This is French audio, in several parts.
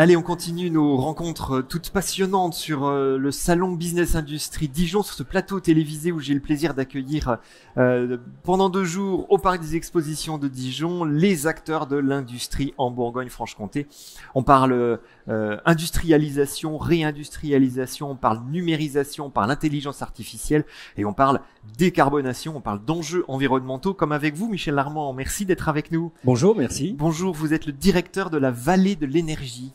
Allez, on continue nos rencontres toutes passionnantes sur le salon Business Industrie Dijon, sur ce plateau télévisé où j'ai le plaisir d'accueillir pendant 2 jours au Parc des Expositions de Dijon les acteurs de l'industrie en Bourgogne-Franche-Comté. On parle industrialisation, réindustrialisation, on parle numérisation, on parle intelligence artificielle et on parle décarbonation, on parle d'enjeux environnementaux comme avec vous, Michel Larmand. Merci d'être avec nous. Bonjour, merci. Bonjour, vous êtes le directeur de la Vallée de l'énergie.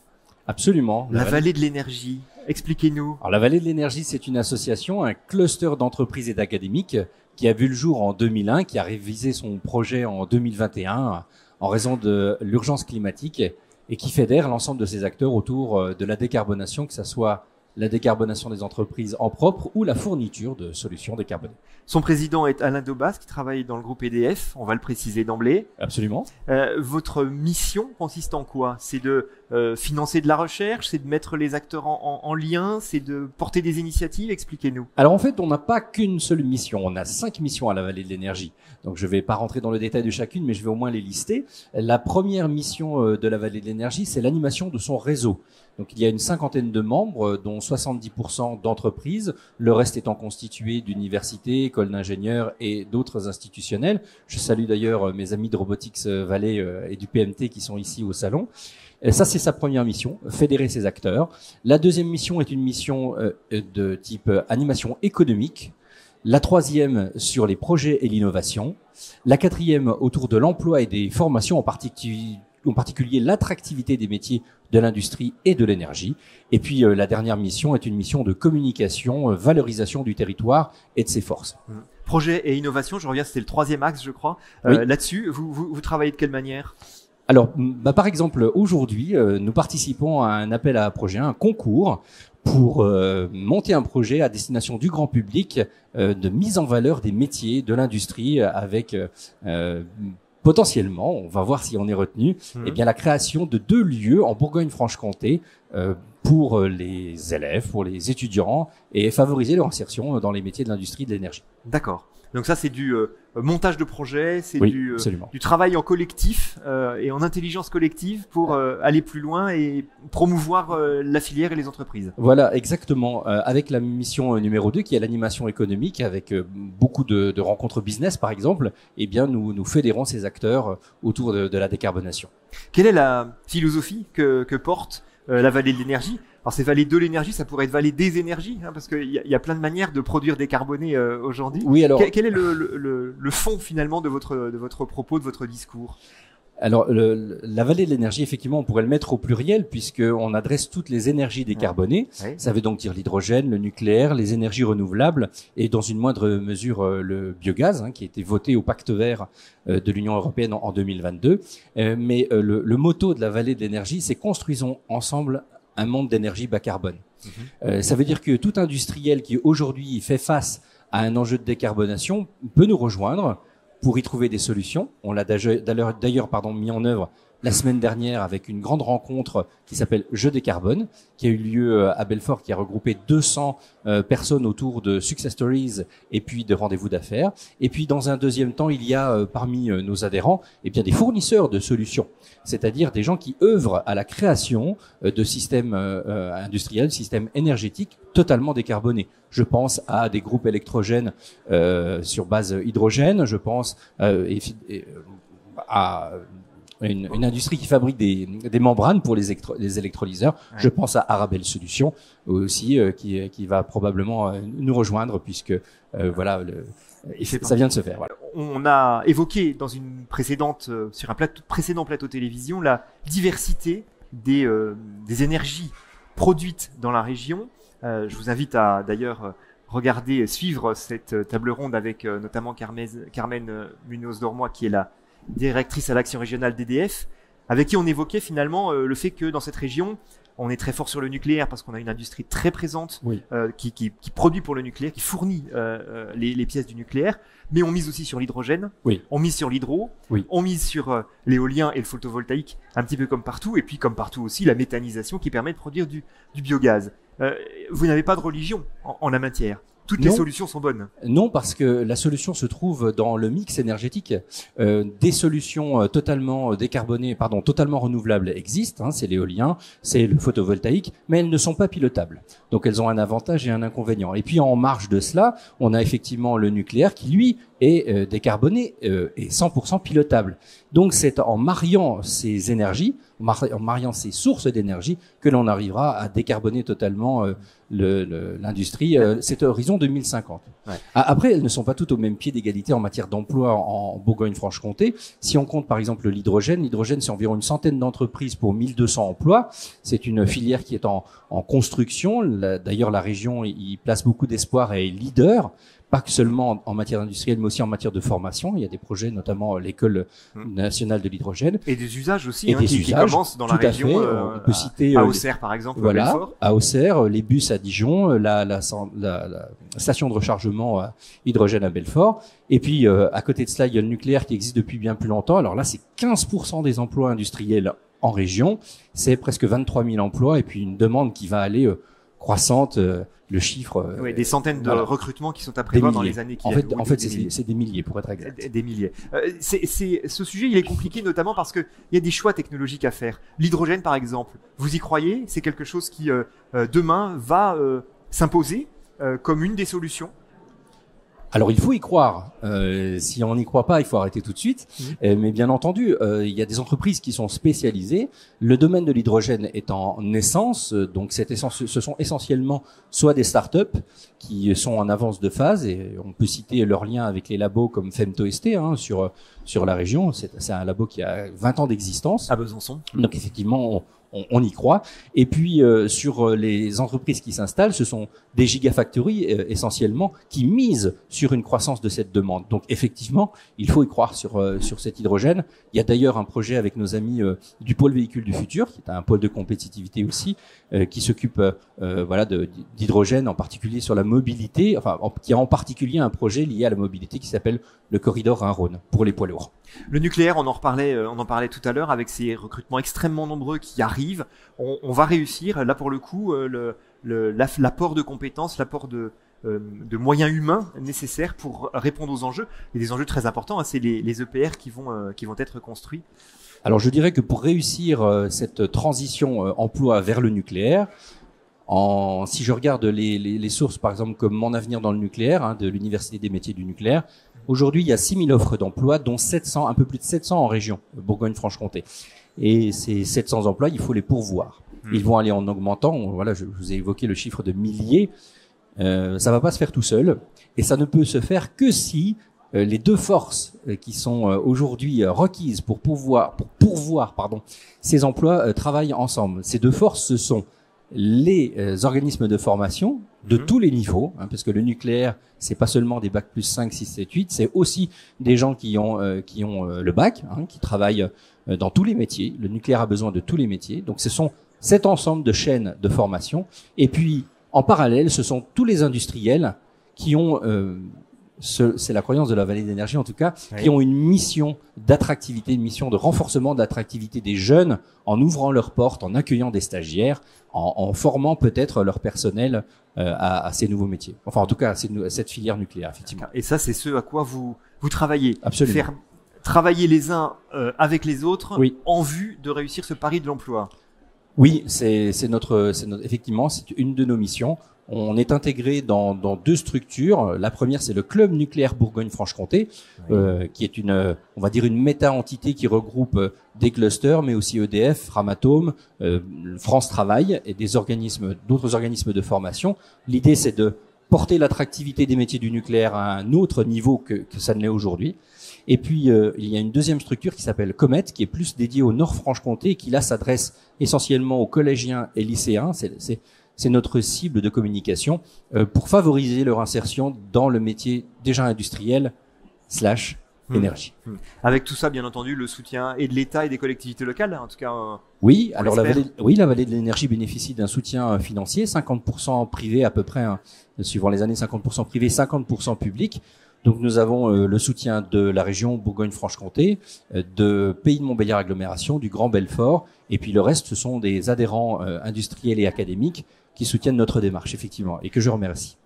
Absolument. La Vallée de l'énergie. Expliquez-nous. Alors, la Vallée de l'énergie, c'est une association, un cluster d'entreprises et d'académiques qui a vu le jour en 2001, qui a révisé son projet en 2021 en raison de l'urgence climatique et qui fédère l'ensemble de ses acteurs autour de la décarbonation, que ce soit la décarbonation des entreprises en propre ou la fourniture de solutions décarbonées. Son président est Alain Daubas, qui travaille dans le groupe EDF, on va le préciser d'emblée. Absolument. Votre mission consiste en quoi? C'est de financer de la recherche, c'est de mettre les acteurs en lien, c'est de porter des initiatives? Expliquez-nous. Alors en fait, on n'a pas qu'une seule mission, on a 5 missions à la Vallée de l'énergie. Donc je ne vais pas rentrer dans le détail de chacune, mais je vais au moins les lister. La première mission de la Vallée de l'énergie, c'est l'animation de son réseau. Donc il y a une 50aine de membres, dont 70% d'entreprises, le reste étant constitué d'universités, écoles d'ingénieurs et d'autres institutionnels. Je salue d'ailleurs mes amis de Robotics Valley et du PMT qui sont ici au salon. Et ça, c'est sa première mission, fédérer ses acteurs. La deuxième mission est une mission de type animation économique. La troisième sur les projets et l'innovation. La quatrième autour de l'emploi et des formations, en particulier l'attractivité des métiers de l'industrie et de l'énergie. Et puis la dernière mission est une mission de communication, valorisation du territoire et de ses forces. Projet et innovation, je reviens, c'était le 3e axe, je crois. Oui. Là-dessus, vous travaillez de quelle manière? Alors, par exemple, aujourd'hui, nous participons à un appel à projet, un concours pour monter un projet à destination du grand public de mise en valeur des métiers de l'industrie avec potentiellement, on va voir si on est retenu, eh bien la création de 2 lieux en Bourgogne-Franche-Comté pour les élèves, pour les étudiants et favoriser leur insertion dans les métiers de l'industrie de l'énergie. D'accord. Donc ça, c'est du montage de projet, c'est Oui, du travail en collectif et en intelligence collective pour aller plus loin et promouvoir la filière et les entreprises. Voilà, exactement. Avec la mission numéro 2, qui est l'animation économique, avec beaucoup de rencontres business, par exemple, eh bien, nous fédérons ces acteurs autour de la décarbonation. Quelle est la philosophie que porte la Vallée de l'énergie? Alors c'est Vallée de l'énergie, ça pourrait être Vallée des énergies, hein, parce qu'il y a plein de manières de produire décarboné aujourd'hui. Oui, alors quel est le fond finalement de votre propos, de votre discours? Alors, la Vallée de l'énergie, effectivement, on pourrait le mettre au pluriel puisqu'on adresse toutes les énergies décarbonées. Ouais. Ça veut donc dire l'hydrogène, le nucléaire, les énergies renouvelables et dans une moindre mesure le biogaz, qui a été voté au Pacte vert de l'Union européenne en 2022. Mais le motto de la Vallée de l'énergie, c'est construisons ensemble un monde d'énergie bas carbone. Ça veut dire que tout industriel qui aujourd'hui fait face à un enjeu de décarbonation peut nous rejoindre pour y trouver des solutions. On l'a d'ailleurs mis en œuvre la semaine dernière avec une grande rencontre qui s'appelle Jeux décarbone, qui a eu lieu à Belfort, qui a regroupé 200 personnes autour de success stories et puis de rendez-vous d'affaires. Et puis dans un deuxième temps, il y a parmi nos adhérents bien des fournisseurs de solutions, c'est-à-dire des gens qui œuvrent à la création de systèmes industriels, systèmes énergétiques totalement décarbonés. Je pense à des groupes électrogènes sur base hydrogène, je pense à une industrie qui fabrique des membranes pour les électrolyseurs. Ouais. Je pense à Arabelle Solutions aussi, qui va probablement nous rejoindre puisque ça vient de se faire. Voilà. On a évoqué dans une sur un précédent plateau télévision la diversité des énergies produites dans la région. Je vous invite à d'ailleurs suivre cette table ronde avec notamment Carmen Munoz-Dormoy, qui est la directrice à l'action régionale d'EDF, avec qui on évoquait finalement le fait que dans cette région, on est très fort sur le nucléaire parce qu'on a une industrie très présente qui produit pour le nucléaire, qui fournit les pièces du nucléaire, mais on mise aussi sur l'hydrogène, on mise sur l'hydro, on mise sur l'éolien et le photovoltaïque, un petit peu comme partout, et puis comme partout aussi la méthanisation qui permet de produire du biogaz. Vous n'avez pas de religion en la matière. toutes les solutions sont bonnes. Non, parce que la solution se trouve dans le mix énergétique. Des solutions totalement décarbonées, totalement renouvelables existent. C'est l'éolien, c'est le photovoltaïque, mais elles ne sont pas pilotables. Donc elles ont un avantage et un inconvénient. Et puis en marge de cela, on a effectivement le nucléaire qui, lui, est décarboné et 100% pilotable. Donc c'est en mariant ces énergies, en mariant ces sources d'énergie, que l'on arrivera à décarboner totalement l'industrie. C'est horizon 2050. Ouais. Après, elles ne sont pas toutes au même pied d'égalité en matière d'emploi en Bourgogne-Franche-Comté. Si on compte par exemple l'hydrogène, c'est environ une centaine d'entreprises pour 1200 emplois. C'est une filière qui est en construction. D'ailleurs, la région y place beaucoup d'espoir et est leader. Pas que seulement en matière industrielle, mais aussi en matière de formation. Il y a des projets, notamment l'École nationale de l'hydrogène. Et des usages aussi, qui commencent dans la région. On peut citer à Auxerre, par exemple. Voilà, à Auxerre, les bus à Dijon, la station de rechargement hydrogène à Belfort. Et puis, à côté de cela, il y a le nucléaire qui existe depuis bien plus longtemps. Alors là, c'est 15% des emplois industriels en région. C'est presque 23 000 emplois. Et puis, une demande qui va aller croissante. Le chiffre. Oui, des centaines de recrutements qui sont à prévoir dans les années qui viennent. En fait, c'est des milliers pour être exact. Des milliers. Ce sujet, il est compliqué notamment parce que il y a des choix technologiques à faire. L'hydrogène, par exemple, vous y croyez? C'est quelque chose qui demain va s'imposer comme une des solutions. Alors il faut y croire. Si on n'y croit pas, il faut arrêter tout de suite. Mais bien entendu, il y a des entreprises qui sont spécialisées. Le domaine de l'hydrogène est en naissance, donc ce sont essentiellement soit des startups qui sont en avance de phase, et on peut citer leur lien avec les labos comme FemtoST sur la région. C'est un labo qui a 20 ans d'existence. À Besançon. Donc effectivement, on y croit. Et puis sur les entreprises qui s'installent, ce sont des gigafactories essentiellement qui misent sur une croissance de cette demande. Donc effectivement, il faut y croire sur cet hydrogène. Il y a d'ailleurs un projet avec nos amis du pôle véhicule du futur, qui est un pôle de compétitivité aussi, qui s'occupe d'hydrogène, en particulier sur la mobilité, qui a en particulier un projet lié à la mobilité qui s'appelle le corridor Rhin-Rhône pour les poids lourds. Le nucléaire, on en parlait tout à l'heure avec ces recrutements extrêmement nombreux qui arrivent. On va réussir, là pour le coup, l'apport de compétences, l'apport de moyens humains nécessaires pour répondre aux enjeux. Il y a des enjeux très importants, c'est les EPR qui vont être construits. Alors je dirais que pour réussir cette transition emploi vers le nucléaire, si je regarde les sources, par exemple, comme Mon avenir dans le nucléaire, de l'Université des métiers du nucléaire, aujourd'hui, il y a 6000 offres d'emploi, dont un peu plus de 700 en région, Bourgogne-Franche-Comté. Et ces 700 emplois, il faut les pourvoir. Ils vont aller en augmentant. Voilà, je vous ai évoqué le chiffre de milliers. Ça va pas se faire tout seul. Et ça ne peut se faire que si les deux forces qui sont aujourd'hui requises pour pourvoir ces emplois travaillent ensemble. Ces deux forces, ce sont les organismes de formation de tous les niveaux, parce que le nucléaire, c'est pas seulement des bac plus 5, 6, 7, 8, c'est aussi des gens qui ont le bac, qui travaillent dans tous les métiers. Le nucléaire a besoin de tous les métiers. Donc ce sont cet ensemble de chaînes de formation. Et puis, en parallèle, ce sont tous les industriels qui ont c'est la croyance de la vallée d'énergie en tout cas, qui ont une mission d'attractivité, une mission de renforcement de l'attractivité des jeunes, en ouvrant leurs portes, en accueillant des stagiaires, en formant peut-être leur personnel à ces nouveaux métiers. Enfin, en tout cas, à cette filière nucléaire, effectivement. Et ça, c'est ce à quoi vous travaillez. Absolument. Faire travailler les uns avec les autres en vue de réussir ce pari de l'emploi. Oui, effectivement, c'est une de nos missions. On est intégré dans deux structures. La première, c'est le Club nucléaire Bourgogne-Franche-Comté, qui est on va dire une méta-entité qui regroupe des clusters, mais aussi EDF, Framatome, France Travail et d'autres organismes de formation. L'idée, c'est de porter l'attractivité des métiers du nucléaire à un autre niveau que ça ne l'est aujourd'hui. Et puis, il y a une deuxième structure qui s'appelle Comet, qui est plus dédiée au Nord-Franche-Comté et qui, là, s'adresse essentiellement aux collégiens et lycéens. C'est notre cible de communication pour favoriser leur insertion dans le métier déjà industriel / énergie. Avec tout ça, bien entendu, le soutien et de l'État et des collectivités locales, en tout cas. Oui, alors la vallée de l'énergie bénéficie d'un soutien financier, 50% privé à peu près, suivant les années, 50% privé, 50% public. Donc nous avons le soutien de la région Bourgogne-Franche-Comté, de Pays de Montbéliard Agglomération, du Grand Belfort, et puis le reste, ce sont des adhérents industriels et académiques qui soutiennent notre démarche, effectivement, et que je remercie.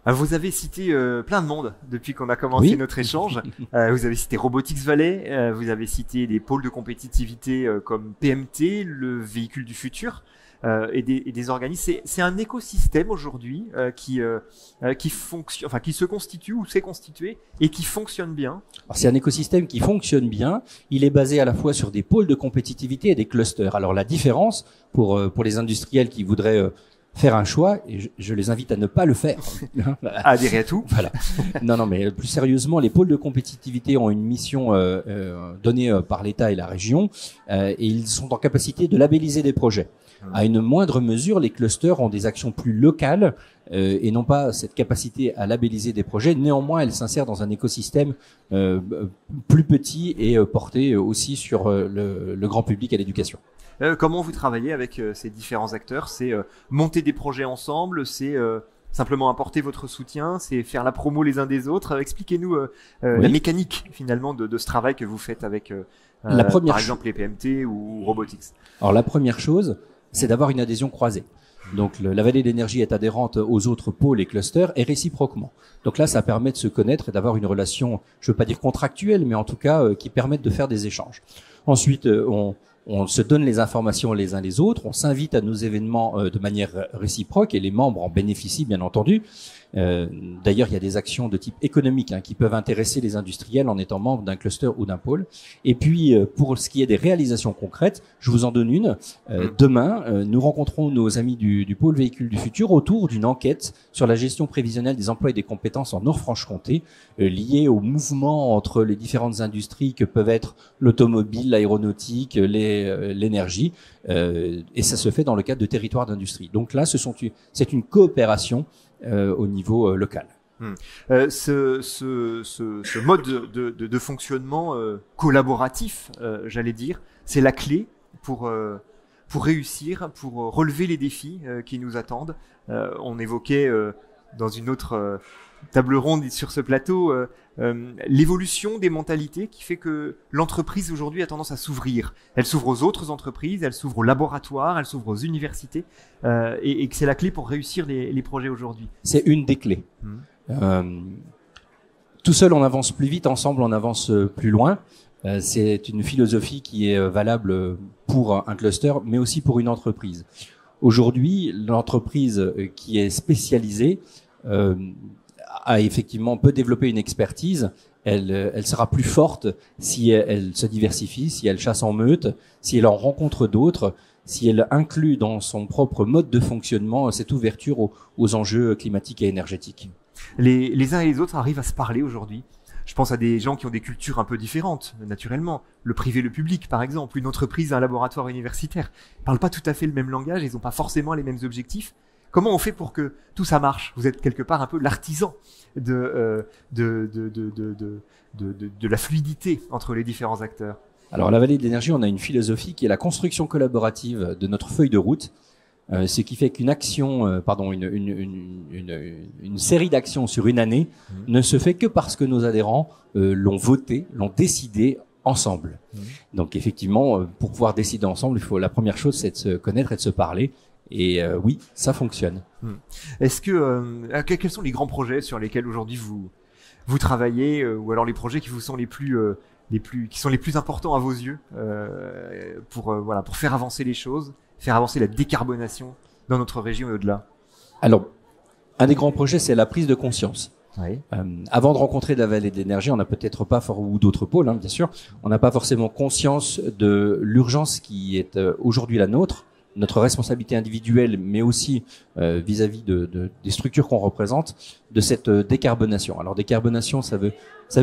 Vous avez cité plein de monde depuis qu'on a commencé notre échange. Vous avez cité Robotics Valley, vous avez cité des pôles de compétitivité comme PMT, le véhicule du futur, et des organismes. C'est un écosystème aujourd'hui qui fonctionne, enfin qui se constitue ou s'est constitué et qui fonctionne bien. C'est un écosystème qui fonctionne bien. Il est basé à la fois sur des pôles de compétitivité et des clusters. Alors la différence pour les industriels qui voudraient faire un choix, et je les invite à ne pas le faire. À adhérer à tout. Voilà. Non, mais plus sérieusement, les pôles de compétitivité ont une mission donnée par l'État et la région, et ils sont en capacité de labelliser des projets. À une moindre mesure, les clusters ont des actions plus locales et n'ont pas cette capacité à labelliser des projets. Néanmoins, elles s'insèrent dans un écosystème plus petit et porté aussi sur le grand public et l'éducation. Comment vous travaillez avec ces différents acteurs? C'est monter des projets ensemble, c'est simplement apporter votre soutien, c'est faire la promo les uns des autres. Expliquez-nous la mécanique finalement de ce travail que vous faites avec par exemple les PMT ou Robotics. Alors la première chose, c'est d'avoir une adhésion croisée. Donc la Vallée de l'Énergie est adhérente aux autres pôles et clusters et réciproquement. Donc là, ça permet de se connaître et d'avoir une relation, je veux pas dire contractuelle, mais en tout cas qui permette de faire des échanges. Ensuite, on se donne les informations les uns les autres, on s'invite à nos événements de manière réciproque et les membres en bénéficient bien entendu. D'ailleurs, il y a des actions de type économique qui peuvent intéresser les industriels en étant membres d'un cluster ou d'un pôle. Et puis, pour ce qui est des réalisations concrètes, je vous en donne une. Demain, nous rencontrons nos amis du pôle véhicule du futur autour d'une enquête sur la gestion prévisionnelle des emplois et des compétences en Nord-Franche-Comté, liée au mouvement entre les différentes industries que peuvent être l'automobile, l'aéronautique, l'énergie. Et ça se fait dans le cadre de territoires d'industrie. Donc là, c'est une coopération au niveau local. Ce mode de fonctionnement collaboratif, j'allais dire, c'est la clé pour réussir, pour relever les défis qui nous attendent. On évoquait dans une autre table ronde sur ce plateau l'évolution des mentalités qui fait que l'entreprise aujourd'hui a tendance à s'ouvrir. Elle s'ouvre aux autres entreprises, elle s'ouvre aux laboratoires, elle s'ouvre aux universités et que c'est la clé pour réussir les projets aujourd'hui. C'est une des clés. Tout seul on avance plus vite, ensemble on avance plus loin. C'est une philosophie qui est valable pour un cluster mais aussi pour une entreprise. Aujourd'hui, l'entreprise qui est spécialisée peut développer une expertise. Elle sera plus forte si elle se diversifie, si elle chasse en meute, si elle en rencontre d'autres, si elle inclut dans son propre mode de fonctionnement cette ouverture aux enjeux climatiques et énergétiques. Les uns et les autres arrivent à se parler aujourd'hui. Je pense à des gens qui ont des cultures un peu différentes, naturellement. Le privé, le public, par exemple. Une entreprise, un laboratoire universitaire. Ils parlent pas tout à fait le même langage, ils n'ont pas forcément les mêmes objectifs. Comment on fait pour que tout ça marche? Vous êtes quelque part un peu l'artisan de la fluidité entre les différents acteurs. Alors, à la Vallée de l'Énergie, on a une philosophie qui est la construction collaborative de notre feuille de route. Ce qui fait qu'une action, une série d'actions sur une année ne se fait que parce que nos adhérents l'ont voté, l'ont décidé ensemble. Donc effectivement, pour pouvoir décider ensemble, la première chose, c'est de se connaître et de se parler. Et oui, ça fonctionne. Est-ce que quels sont les grands projets sur lesquels aujourd'hui vous travaillez, ou alors les projets qui vous sont qui sont les plus importants à vos yeux pour faire avancer les choses, faire avancer la décarbonation dans notre région et au-delà? Alors, un des grands projets, c'est la prise de conscience. Oui. Avant de rencontrer la Vallée de l'Énergie, on n'a peut-être pas, ou d'autres pôles, bien sûr, on n'a pas forcément conscience de l'urgence qui est aujourd'hui la nôtre, notre responsabilité individuelle, mais aussi vis-à-vis des structures qu'on représente, de cette décarbonation. Alors décarbonation, ça veut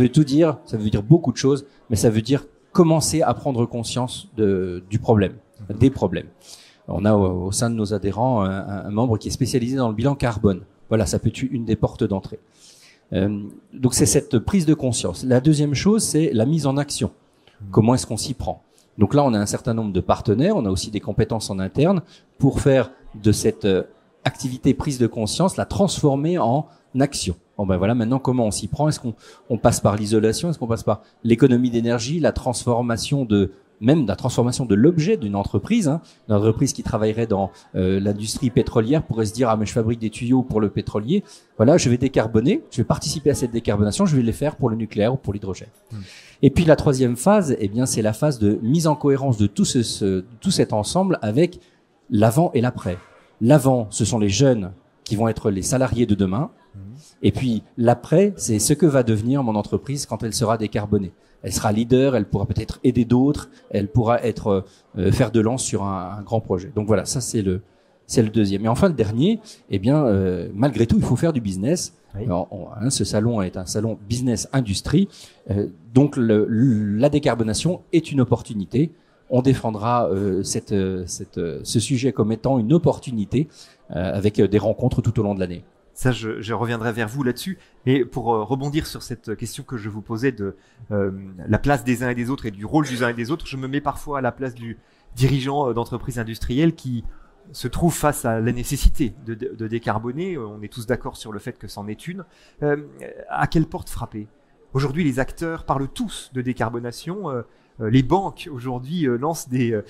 tout dire, ça veut dire beaucoup de choses, mais ça veut dire commencer à prendre conscience du problème, des problèmes. On a au sein de nos adhérents un membre qui est spécialisé dans le bilan carbone. Voilà, ça peut être une des portes d'entrée. Donc c'est cette prise de conscience. La deuxième chose, c'est la mise en action. Comment est-ce qu'on s'y prend? Donc là, on a un certain nombre de partenaires, on a aussi des compétences en interne pour faire de cette activité prise de conscience, la transformer en action. Bon ben voilà, maintenant comment on s'y prend? Est-ce qu'on passe par l'isolation? Est-ce qu'on passe par l'économie d'énergie, la transformation de même de la transformation de l'objet d'une entreprise. Une entreprise qui travaillerait dans l'industrie pétrolière pourrait se dire, ah mais je fabrique des tuyaux pour le pétrolier, voilà, je vais décarboner, je vais participer à cette décarbonation, je vais les faire pour le nucléaire ou pour l'hydrogène. Et puis la troisième phase, eh bien c'est la phase de mise en cohérence de tout cet ensemble avec l'avant et l'après. L'avant, ce sont les jeunes qui vont être les salariés de demain. Et puis l'après, c'est ce que va devenir mon entreprise quand elle sera décarbonée. Elle sera leader, elle pourra peut-être aider d'autres, elle pourra être faire de lance sur un grand projet. Donc voilà, ça c'est le deuxième. Et enfin le dernier, eh bien malgré tout, il faut faire du business. Oui. Ce salon est un salon business industrie, donc la décarbonation est une opportunité. On défendra ce sujet comme étant une opportunité avec des rencontres tout au long de l'année. Ça, je reviendrai vers vous là-dessus. Et pour rebondir sur cette question que je vous posais de la place des uns et des autres et du rôle des uns et des autres, je me mets parfois à la place du dirigeant d'entreprise industrielle qui se trouve face à la nécessité de décarboner. On est tous d'accord sur le fait que c'en est une. À quelle porte frapper ? Aujourd'hui, les acteurs parlent tous de décarbonation. Les banques aujourd'hui lancent des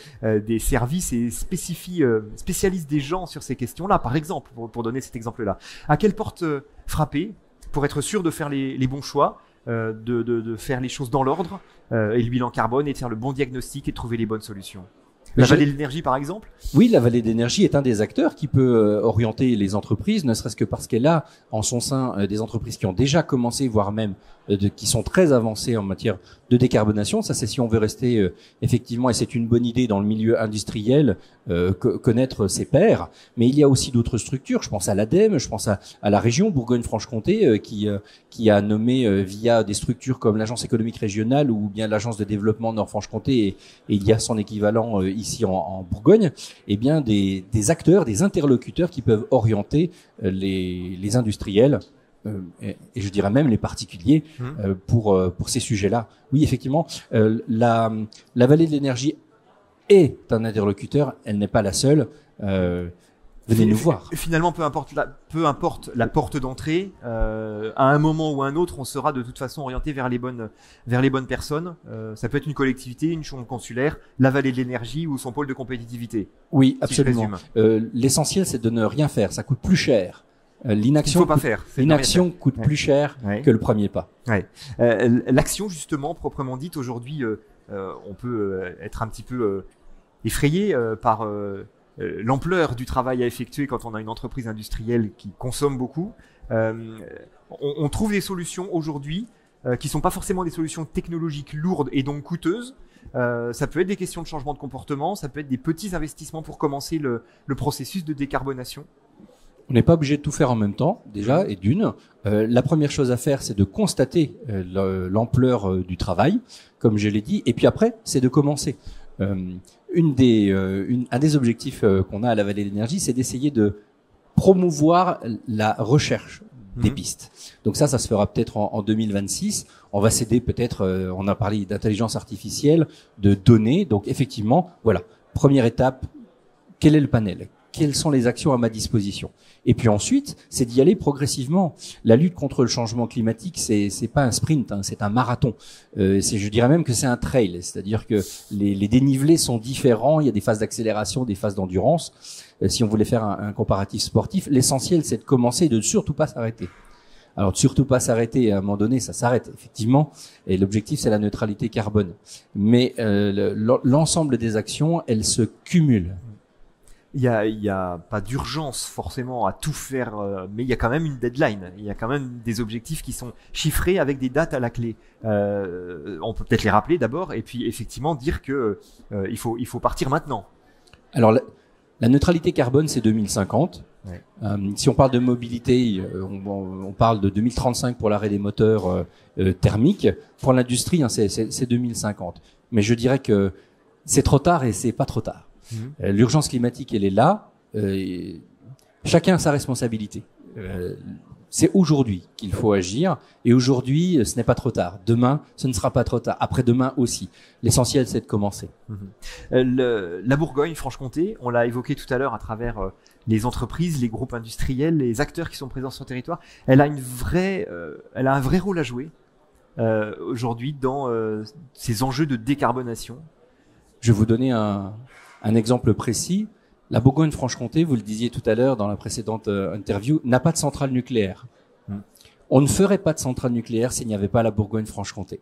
services et spécialisent des gens sur ces questions-là. Par exemple, pour donner cet exemple-là, à quelle porte frapper pour être sûr de faire les bons choix, de faire les choses dans l'ordre, et le bilan carbone, et de faire le bon diagnostic et de trouver les bonnes solutions. La vallée de l'énergie, par exemple ? Oui, la vallée de l'énergie est un des acteurs qui peut orienter les entreprises, ne serait-ce que parce qu'elle a en son sein des entreprises qui ont déjà commencé, voire même qui sont très avancées en matière de décarbonation. Ça, c'est si on veut rester effectivement, et c'est une bonne idée dans le milieu industriel, connaître ses pairs. Mais il y a aussi d'autres structures. Je pense à l'ADEME, je pense à la région Bourgogne-Franche-Comté qui a nommé via des structures comme l'Agence économique régionale ou bien l'Agence de développement Nord-Franche-Comté et il y a son équivalent ici en Bourgogne, eh bien des acteurs, des interlocuteurs qui peuvent orienter les industriels et je dirais même les particuliers pour ces sujets-là. Oui, effectivement, la vallée de l'énergie est un interlocuteur, elle n'est pas la seule. Venez nous voir. Finalement, peu importe la porte d'entrée, à un moment ou à un autre, on sera de toute façon orienté vers les bonnes personnes. Ça peut être une collectivité, une chambre consulaire, la vallée de l'énergie ou son pôle de compétitivité. Oui, absolument. L'essentiel, c'est de ne rien faire. Ça coûte plus cher. L'inaction coûte plus cher que le premier pas. Ouais. L'action, justement, proprement dite, aujourd'hui, on peut être un petit peu effrayé par l'ampleur du travail à effectuer quand on a une entreprise industrielle qui consomme beaucoup. On trouve des solutions aujourd'hui qui sont pas forcément des solutions technologiques lourdes et donc coûteuses. Ça peut être des questions de changement de comportement, ça peut être des petits investissements pour commencer le processus de décarbonation. On n'est pas obligé de tout faire en même temps, déjà, et d'une. La première chose à faire, c'est de constater l'ampleur du travail, comme je l'ai dit, et puis après, c'est de commencer. Un des objectifs qu'on a à la Vallée de l'Énergie, c'est d'essayer de promouvoir la recherche des pistes. Donc ça se fera peut-être en 2026. On va s'aider peut-être, on a parlé d'intelligence artificielle, de données. Donc effectivement, voilà, première étape, quel est le panel ? Quelles sont les actions à ma disposition? Et puis ensuite, c'est d'y aller progressivement. La lutte contre le changement climatique, c'est pas un sprint, c'est un marathon. Je dirais même que c'est un trail, c'est-à-dire que les dénivelés sont différents. Il y a des phases d'accélération, des phases d'endurance. Si on voulait faire un comparatif sportif, l'essentiel, c'est de commencer et de ne surtout pas s'arrêter. Alors, de surtout pas s'arrêter, à un moment donné, ça s'arrête, effectivement. Et l'objectif, c'est la neutralité carbone. Mais l'ensemble des actions, elles se cumulent. Il y a pas d'urgence forcément à tout faire, mais il y a quand même une deadline. Il y a quand même des objectifs qui sont chiffrés avec des dates à la clé. On peut peut-être les rappeler d'abord, et puis effectivement dire que il faut partir maintenant. Alors la neutralité carbone, c'est 2050. Ouais. Si on parle de mobilité, on parle de 2035 pour l'arrêt des moteurs thermiques. Pour l'industrie, c'est 2050. Mais je dirais que c'est trop tard et c'est pas trop tard. L'urgence climatique, elle est là. Chacun a sa responsabilité. C'est aujourd'hui qu'il faut agir. Et aujourd'hui, ce n'est pas trop tard. Demain, ce ne sera pas trop tard. Après-demain aussi. L'essentiel, c'est de commencer. La Bourgogne-Franche-Comté, on l'a évoqué tout à l'heure à travers les entreprises, les groupes industriels, les acteurs qui sont présents sur le territoire. Elle a un vrai rôle à jouer aujourd'hui dans ces enjeux de décarbonation. Je vais vous donner un exemple précis. La Bourgogne-Franche-Comté, vous le disiez tout à l'heure dans la précédente interview, n'a pas de centrale nucléaire. On ne ferait pas de centrale nucléaire s'il n'y avait pas la Bourgogne-Franche-Comté.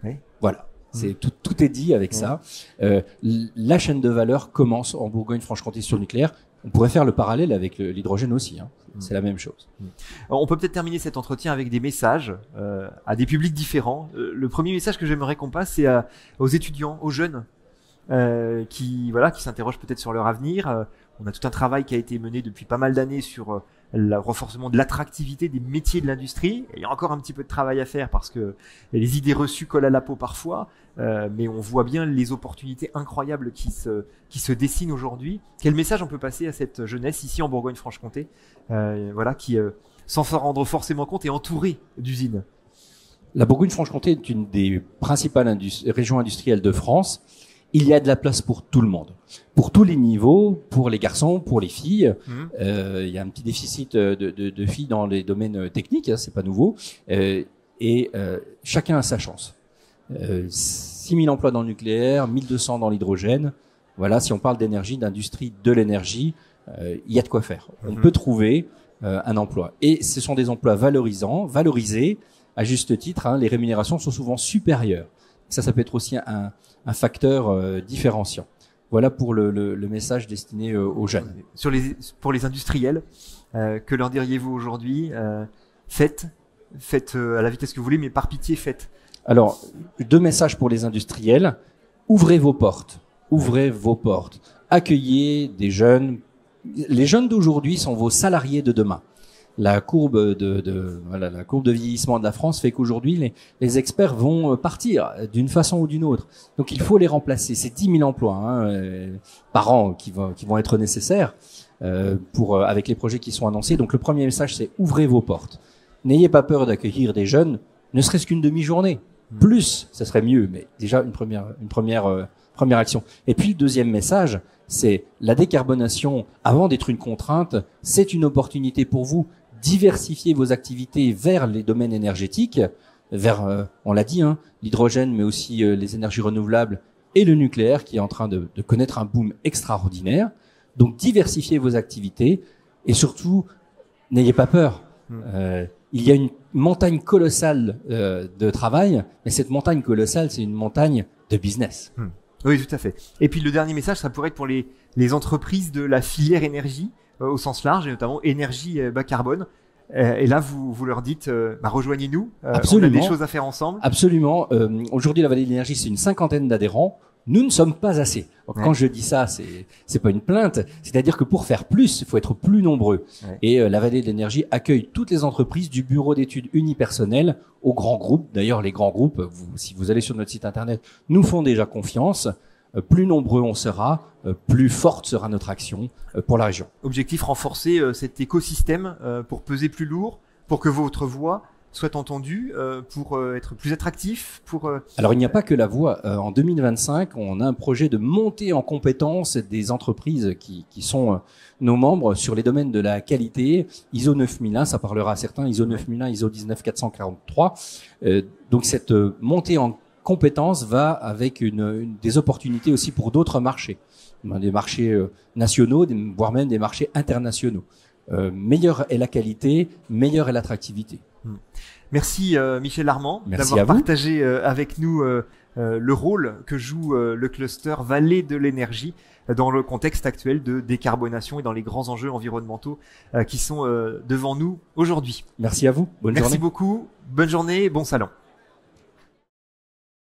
Oui. Voilà. C'est tout est dit avec ça. La chaîne de valeur commence en Bourgogne-Franche-Comté sur le nucléaire. On pourrait faire le parallèle avec l'hydrogène aussi. Hein. C'est la même chose. Alors, on peut peut-être terminer cet entretien avec des messages à des publics différents. Le premier message que j'aimerais qu'on passe, c'est aux étudiants, aux jeunes qui s'interrogent peut-être sur leur avenir. On a tout un travail qui a été mené depuis pas mal d'années sur le renforcement de l'attractivité des métiers de l'industrie. Il y a encore un petit peu de travail à faire parce que les idées reçues collent à la peau parfois, mais on voit bien les opportunités incroyables qui se dessinent aujourd'hui. Quel message on peut passer à cette jeunesse ici en Bourgogne-Franche-Comté, qui sans s'en rendre forcément compte est entourée d'usines? La Bourgogne-Franche-Comté est une des principales régions industrielles de France. Il y a de la place pour tout le monde, pour tous les niveaux, pour les garçons, pour les filles. Il y a un petit déficit de filles dans les domaines techniques, hein, c'est pas nouveau. Chacun a sa chance. 6 000 emplois dans le nucléaire, 1 200 dans l'hydrogène. Voilà, si on parle d'énergie, d'industrie de l'énergie, il y a de quoi faire. On peut trouver un emploi. Et ce sont des emplois valorisés, à juste titre. Hein, les rémunérations sont souvent supérieures. Ça peut être aussi un facteur différenciant. Voilà pour le message destiné aux jeunes. Pour les industriels, que leur diriez-vous aujourd'hui? Faites à la vitesse que vous voulez, mais par pitié, faites. Alors, 2 messages pour les industriels. Ouvrez vos portes. Accueillez des jeunes. Les jeunes d'aujourd'hui sont vos salariés de demain. La courbe la courbe de vieillissement de la France fait qu'aujourd'hui les experts vont partir d'une façon ou d'une autre. Donc il faut les remplacer. C'est 10 000 emplois par an qui vont être nécessaires avec les projets qui sont annoncés. Donc le premier message, c'est ouvrez vos portes. N'ayez pas peur d'accueillir des jeunes, ne serait-ce qu'une demi-journée. Plus, ça serait mieux, mais déjà une première action. Et puis le deuxième message, c'est la décarbonation. Avant d'être une contrainte, c'est une opportunité pour vous. Diversifier vos activités vers les domaines énergétiques, vers, on l'a dit, l'hydrogène, mais aussi les énergies renouvelables et le nucléaire qui est en train de connaître un boom extraordinaire. Donc, diversifiez vos activités et surtout, n'ayez pas peur. Il y a une montagne colossale de travail, mais cette montagne colossale, c'est une montagne de business. Oui, tout à fait. Et puis, le dernier message, ça pourrait être pour les entreprises de la filière énergie, au sens large, et notamment énergie bas carbone. Et là, vous leur dites, rejoignez-nous. Absolument. On a des choses à faire ensemble. Absolument. Aujourd'hui, la Vallée de l'Énergie, c'est une 50aine d'adhérents. Nous ne sommes pas assez. Donc, quand je dis ça, c'est pas une plainte. C'est-à-dire que pour faire plus, il faut être plus nombreux. Et la Vallée de l'Énergie accueille toutes les entreprises du bureau d'études unipersonnel aux grands groupes. D'ailleurs, les grands groupes, si vous allez sur notre site internet, nous font déjà confiance. Plus nombreux on sera, plus forte sera notre action pour la région. Objectif, renforcer cet écosystème pour peser plus lourd, pour que votre voix soit entendue, pour être plus attractif. Alors, il n'y a pas que la voix. En 2025, on a un projet de montée en compétences des entreprises qui sont nos membres sur les domaines de la qualité. ISO 9001, ça parlera à certains, ISO 9001, ISO 19443. Donc, cette montée en compétences va avec des opportunités aussi pour d'autres marchés, des marchés nationaux, voire même des marchés internationaux. Meilleure est la qualité, meilleure est l'attractivité. Merci Michel Armand d'avoir partagé avec nous le rôle que joue le cluster Vallée de l'Énergie dans le contexte actuel de décarbonation et dans les grands enjeux environnementaux qui sont devant nous aujourd'hui. Merci à vous. Bonne journée. Merci beaucoup. Bonne journée et bon salon.